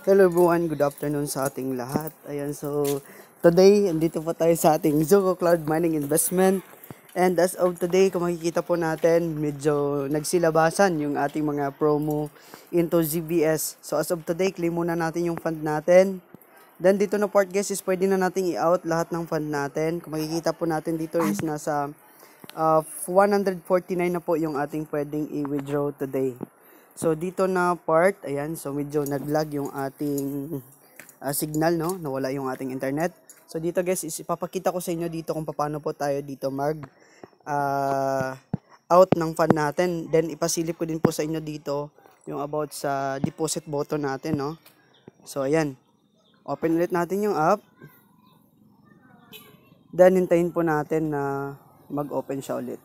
Hello everyone, good afternoon sa ating lahat. Ayan, so today, andito po tayo sa ating Zoco Cloud Mining Investment. And as of today, kung makikita po natin, medyo nagsilabasan yung ating mga promo into ZBS. So as of today, claim muna natin yung fund natin. Then dito na part guys is pwede na nating i-out lahat ng fund natin. Kung makikita po natin dito is nasa 149 na po yung ating pwedeng i-withdraw today. So dito na part, ayan, so medyo nag-lag yung ating signal, no? Nawala yung ating internet. So dito guys, ipapakita ko sa inyo dito kung paano po tayo dito mag out ng fund natin. Then ipasilip ko din po sa inyo dito yung about sa deposit button natin, no? So ayan, open ulit natin yung app. Then hintayin po natin na mag-open siya ulit.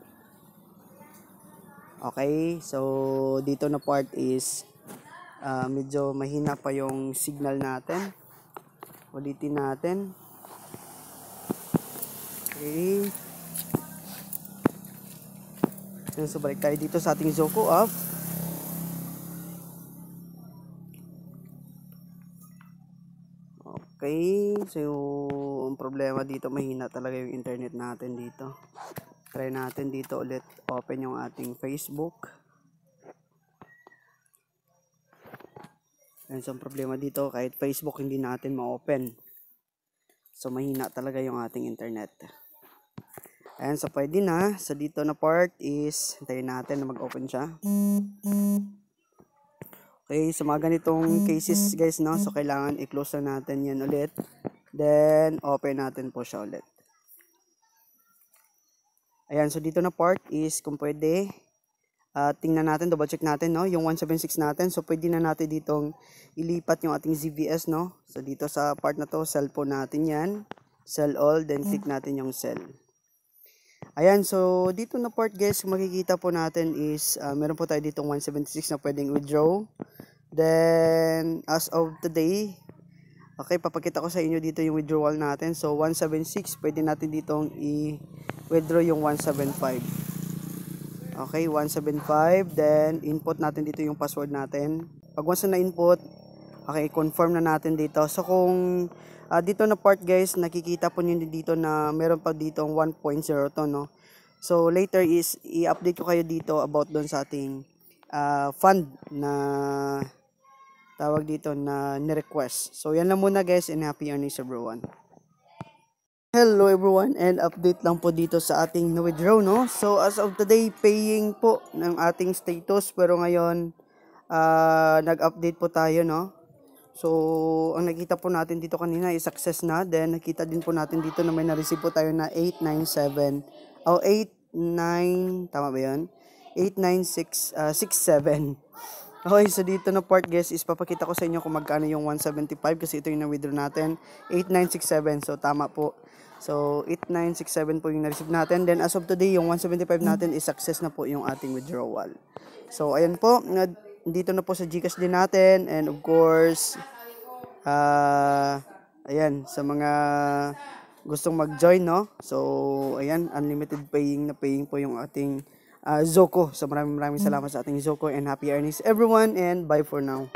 Okay, so dito na part is medyo mahina pa yung signal natin. Ulitin natin. Okay. So balik tayo dito sa ating Zoco app. Okay, so ang problema dito, mahina talaga yung internet natin dito. Try natin dito ulit open yung ating Facebook. Ayan, so ang problema dito, kahit Facebook hindi natin ma-open. So mahina talaga yung ating internet. Ayan, so pwede na. So dito na part is, hintayin natin na mag-open siya. Okay, so mga ganitong cases guys, no? So kailangan i-close na natin yan ulit. Then open natin po siya ulit. Ayan, so dito na part is kung pwede, tingnan natin, double check natin, no, yung 176 natin. So pwede na natin ditong ilipat yung ating ZBS, no. So dito sa part na to, sell po natin yan. Sell all, then click natin yung sell. Ayan, so dito na part guys, makikita po natin is, meron po tayo ditong 176 na pwedeng withdraw. Then, as of today, okay, papakita ko sa inyo dito yung withdrawal natin. So 176, pwede natin ditong i-withdraw yung 175. Okay, 175. Then, input natin dito yung password natin. Pag once na input, okay, confirm na natin dito. So, kung dito na part guys, nakikita po nyo dito na meron pa dito 1.0 to, no? So, later is, i-update ko kayo dito about doon sa ating fund na tawag dito na ni-request. So, yan lang muna guys, and happy earnings everyone. Hello everyone, and update lang po dito sa ating na-withdraw, no? So as of today, paying po ng ating status, pero ngayon nag-update po tayo, no? So ang nakita po natin dito kanina is success na. Then nakita din po natin dito na may na-receive po tayo na 897 o 89, tama ba yun? 89667. Okay, so dito na part guys is papakita ko sa inyo kung magkano yung 175 kasi ito yung na-withdraw natin, 8967. So tama po. So 8967 po yung na-receive natin. Then as of today, yung 175 natin is success na po yung ating withdrawal. So ayan po, dito na po sa GCash din natin, and of course ayan, sa mga gustong mag-join, no? So ayan, unlimited paying na paying po yung ating Zoco. So maraming salamat sa ating Zoco, and happy earnings everyone, and bye for now.